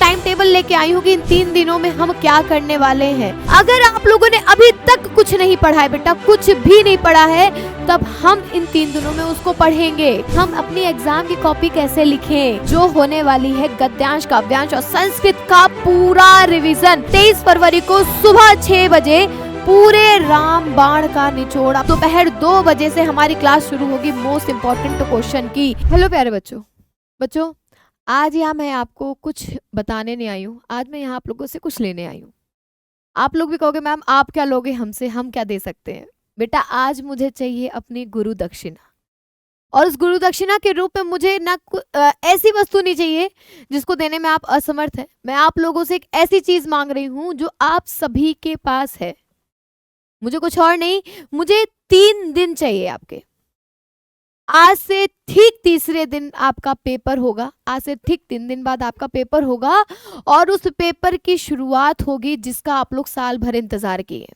Time table लेके आई हूँ कि इन 3 दिनों में हम क्या करने वाले हैं। अगर आप लोगों ने अभी तक कुछ नहीं पढ़ा है बेटा, कुछ भी नहीं पढ़ा है, तब हम इन 3 दिनों में उसको पढ़ेंगे। हम अपनी एग्जाम की कॉपी कैसे लिखें, जो होने वाली है गद्यांश, काव्यांश और संस्कृत का पूरा रिवीजन 23 फरवरी को सुबह 6 बजे पूरे रामबाण का निचोड़। अब दोपहर 2 बजे से हमारी क्लास शुरू होगी मोस्ट इम्पोर्टेंट क्वेश्चन की। हेलो प्यारे बच्चों, आज यहाँ मैं आपको कुछ बताने नहीं आई हूँ, आज मैं यहाँ आप लोगों से कुछ लेने आई हूँ। आप लोग भी कहोगे मैम आप क्या लोगे हमसे, हम क्या दे सकते हैं। बेटा आज मुझे चाहिए अपनी गुरु दक्षिणा, और उस गुरु दक्षिणा के रूप में मुझे ना ऐसी वस्तु नहीं चाहिए जिसको देने में आप असमर्थ हैं। मैं आप लोगों से एक ऐसी चीज मांग रही हूँ जो आप सभी के पास है। मुझे कुछ और नहीं, मुझे 3 दिन चाहिए आपके। आज से ठीक तीसरे दिन आपका पेपर होगा, आज से ठीक 3 दिन बाद आपका पेपर होगा, और उस पेपर की शुरुआत होगी जिसका आप लोग साल भर इंतजार किए।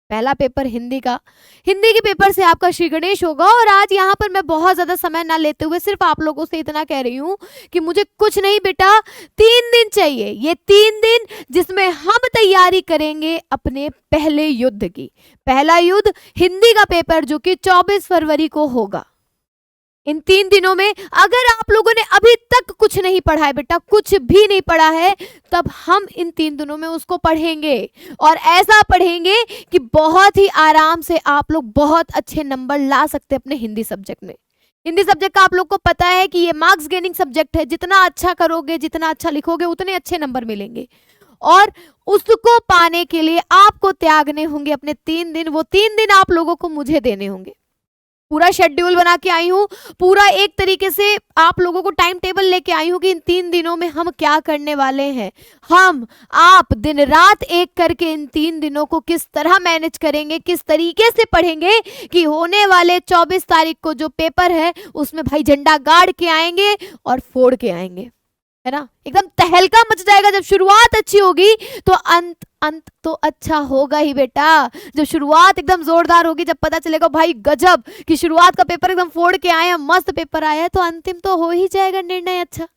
पहला पेपर हिंदी का, हिंदी के पेपर से आपका श्री गणेश होगा। और आज यहाँ पर मैं बहुत ज्यादा समय ना लेते हुए सिर्फ आप लोगों से इतना कह रही हूँ कि मुझे कुछ नहीं बेटा, 3 दिन चाहिए। ये 3 दिन जिसमें हम तैयारी करेंगे अपने पहले युद्ध की। पहला युद्ध हिंदी का पेपर जो कि 24 फरवरी को होगा। इन 3 दिनों में अगर आप लोगों ने अभी तक कुछ नहीं पढ़ा है बेटा, कुछ भी नहीं पढ़ा है, तब हम इन 3 दिनों में उसको पढ़ेंगे, और ऐसा पढ़ेंगे कि बहुत ही आराम से आप लोग बहुत अच्छे नंबर ला सकते हैं अपने हिंदी सब्जेक्ट में। हिंदी सब्जेक्ट का आप लोग को पता है कि ये मार्क्स गेनिंग सब्जेक्ट है। जितना अच्छा करोगे, जितना अच्छा लिखोगे, उतने अच्छे नंबर मिलेंगे, और उसको पाने के लिए आपको त्यागने होंगे अपने 3 दिन। वो 3 दिन आप लोगों को मुझे देने होंगे। पूरा शेड्यूल बना के आई हूँ, पूरा एक तरीके से आप लोगों को टाइम टेबल लेके आई हूँ कि इन 3 दिनों में हम क्या करने वाले हैं। हम आप दिन रात एक करके इन 3 दिनों को किस तरह मैनेज करेंगे, किस तरीके से पढ़ेंगे कि होने वाले 24 तारीख को जो पेपर है उसमें भाई झंडा गाड़ के आएंगे और फोड़ के आएंगे, है ना। एकदम तहलका मच जाएगा। जब शुरुआत अच्छी होगी तो अंत तो अच्छा होगा ही बेटा। जब शुरुआत एकदम जोरदार होगी, जब पता चलेगा भाई गजब कि शुरुआत का पेपर एकदम फोड़ के आए हैं, मस्त पेपर आया है, तो अंतिम तो हो ही जाएगा निर्णय अच्छा,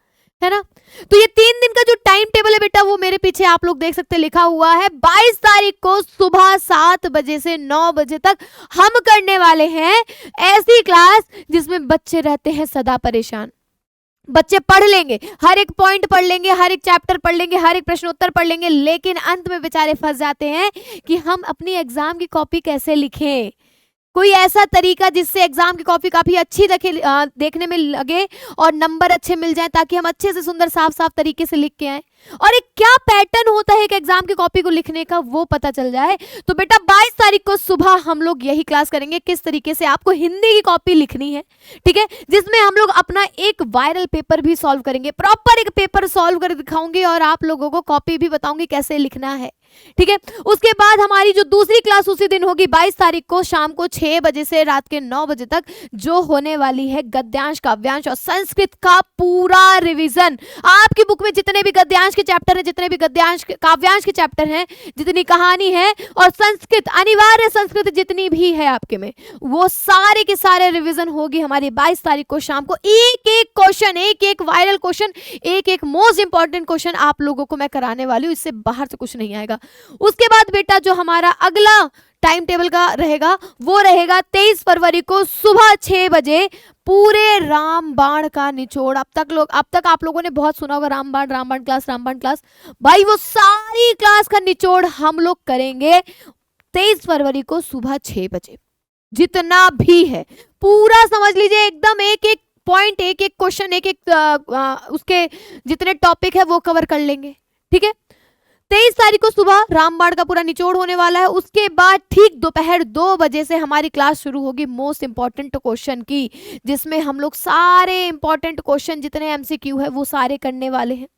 है ना। तो ये 3 दिन का जो टाइम टेबल है बेटा, वो मेरे पीछे आप लोग देख सकते लिखा हुआ है। 22 तारीख को सुबह 7 बजे से 9 बजे तक हम करने वाले हैं ऐसी क्लास जिसमें बच्चे रहते हैं सदा परेशान। बच्चे पढ़ लेंगे, हर एक पॉइंट पढ़ लेंगे, हर एक चैप्टर पढ़ लेंगे, हर एक प्रश्न उत्तर पढ़ लेंगे, लेकिन अंत में बेचारे फंस जाते हैं कि हम अपनी एग्जाम की कॉपी कैसे लिखें। कोई ऐसा तरीका जिससे एग्जाम की कॉपी काफी अच्छी देखने में लगे और नंबर अच्छे मिल जाए, ताकि हम अच्छे से सुंदर साफ साफ तरीके से लिख के आए। और एक क्या पैटर्न होता है एक एग्जाम की कॉपी को लिखने का, वो पता चल जाए। तो बेटा 22 तारीख को सुबह हम लोग यही क्लास करेंगे किस तरीके से आपको हिंदी की कॉपी लिखनी है, ठीक है, जिसमें हम लोग अपना एक वायरल पेपर भी सॉल्व करेंगे। प्रॉपर एक पेपर सॉल्व कर दिखाऊंगी और आप लोगों को कॉपी भी बताऊंगी कैसे लिखना है, ठीक है। उसके बाद हमारी जो दूसरी क्लास उसी दिन होगी 22 तारीख को शाम को 6 बजे से रात के 9 बजे तक, जो होने वाली है गद्यांश, काव्यांश और संस्कृत का पूरा रिवीजन। आपकी बुक में जितने भी गद्यांश के चैप्टर है, जितने भी गद्यांश काव्यांश के चैप्टर हैं, जितनी कहानी है और संस्कृत अनिवार्य संस्कृत जितनी भी है आपके में, वो सारे के सारे रिवीजन होगी हमारी 22 तारीख को शाम को। एक एक क्वेश्चन, एक एक वायरल क्वेश्चन, एक एक मोस्ट इंपॉर्टेंट क्वेश्चन आप लोगों को मैं कराने वाली हूँ। इससे बाहर से कुछ नहीं आएगा। उसके बाद बेटा जो हमारा अगला टाइम टेबल का रहेगा वो रहेगा 23 फरवरी को सुबह 6 बजे पूरे रामबाण का निचोड़। अब तक आप लोगों ने बहुत सुना होगा रामबाण क्लास। भाई वो सारी क्लास का निचोड़ हम लोग करेंगे 23 फरवरी को सुबह 6 बजे। जितना भी है पूरा समझ लीजिए, एकदम एक एक पॉइंट, एक एक क्वेश्चन, एक एक उसके जितने टॉपिक है वो कवर कर लेंगे, ठीक है। 23 तारीख को सुबह रामबाण का पूरा निचोड़ होने वाला है। उसके बाद ठीक दोपहर 2 बजे से हमारी क्लास शुरू होगी मोस्ट इंपॉर्टेंट क्वेश्चन की, जिसमें हम लोग सारे इंपॉर्टेंट क्वेश्चन जितने एमसीक्यू है वो सारे करने वाले हैं,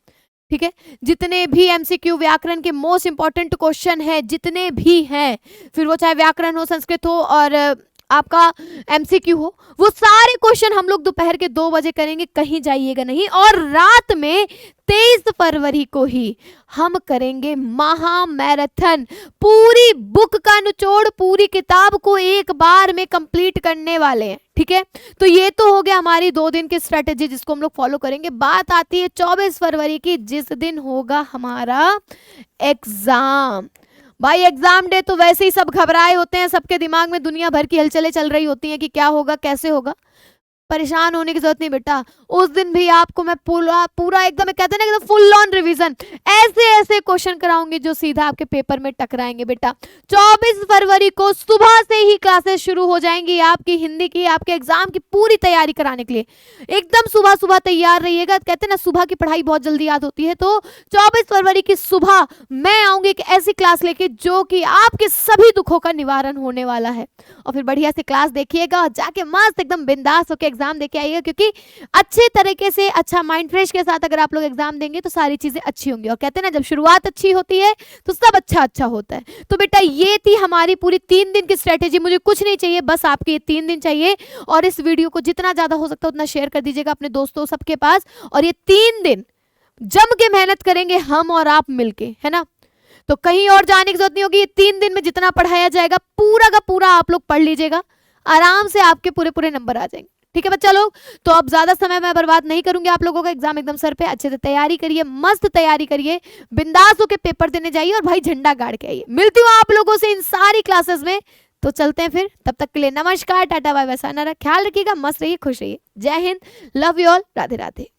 ठीक है। जितने भी एमसीक्यू व्याकरण के मोस्ट इंपॉर्टेंट क्वेश्चन है, जितने भी हैं, फिर वो चाहे व्याकरण हो, संस्कृत हो और आपका एमसीक्यू हो, वो सारे क्वेश्चन हम लोग दोपहर के 2 बजे करेंगे, कहीं जाइएगा नहीं। और रात में 23 फरवरी को ही हम करेंगे महा मैराथन, पूरी बुक का निचोड़, पूरी किताब को एक बार में कंप्लीट करने वाले हैं, ठीक है। तो ये तो हो गया हमारी 2 दिन की स्ट्रेटेजी जिसको हम लोग फॉलो करेंगे। बात आती है 24 फरवरी की, जिस दिन होगा हमारा एग्जाम। भाई एग्जाम डे तो वैसे ही सब घबराए होते हैं, सबके दिमाग में दुनिया भर की हलचलें चल रही होती हैं कि क्या होगा कैसे होगा। परेशान होने की जरूरत नहीं बेटा, उस दिन भी आपको मैं पूरा एकदम कहते हैं ना एकदम फुल ऑन रिवीजन, ऐसे ऐसे क्वेश्चन कराऊंगी जो सीधा आपके पेपर में टकराएंगे बेटा। 24 फरवरी को सुबह से ही क्लासेस शुरू हो जाएंगी आपकी हिंदी की, आपके एग्जाम की पूरी तैयारी कराने के लिए। एकदम सुबह सुबह तैयार रहिएगा, कहते हैं ना सुबह की पढ़ाई बहुत जल्दी याद होती है। तो 24 फरवरी की सुबह मैं आऊंगी एक ऐसी क्लास लेके जो कि आपके सभी दुखों का निवारण होने वाला है। और फिर बढ़िया से क्लास देखिएगा और जाके मस्त एकदम बिंदास होकर एग्जाम देके आइएगा, क्योंकि अच्छे तरीके से अच्छा माइंड फ्रेश के साथ अगर आप लोग एग्जाम देंगे तो सारी चीजें अच्छी होंगी। और कहते हैं ना जब शुरुआत अच्छी होती है तो सब अच्छा अच्छा होता है। तो बेटा ये थी हमारी पूरी 3 दिन की स्ट्रेटेजी। मुझे कुछ नहीं चाहिए, बस आपके ये 3 दिन चाहिए। और इस वीडियो को जितना ज्यादा हो सकता है उतना शेयर कर दीजिएगा अपने दोस्तों सबके पास। और ये 3 दिन जम के मेहनत करेंगे हम और आप मिलके, है ना। तो कहीं और जाने की जरूरत नहीं होगी। ये 3 दिन में जितना पढ़ाया जाएगा पूरा का पूरा आप लोग पढ़ लीजिएगा, आराम से आपके पूरे पूरे नंबर आ जाएंगे, ठीक है बच्चा लोग। तो अब ज्यादा समय मैं बर्बाद नहीं करूंगी आप लोगों का। एग्जाम एकदम सर पे, अच्छे से तैयारी करिए, मस्त तैयारी करिए, बिंदास होकर पेपर देने जाइए और भाई झंडा गाड़ के आइए। मिलती हूँ आप लोगों से इन सारी क्लासेस में। तो चलते हैं फिर, तब तक के लिए नमस्कार, टाटा बाय बाय, ख्याल रखिएगा, मस्त रहिए, खुश रहिए। जय Hind, love you all, Radhe Radhe.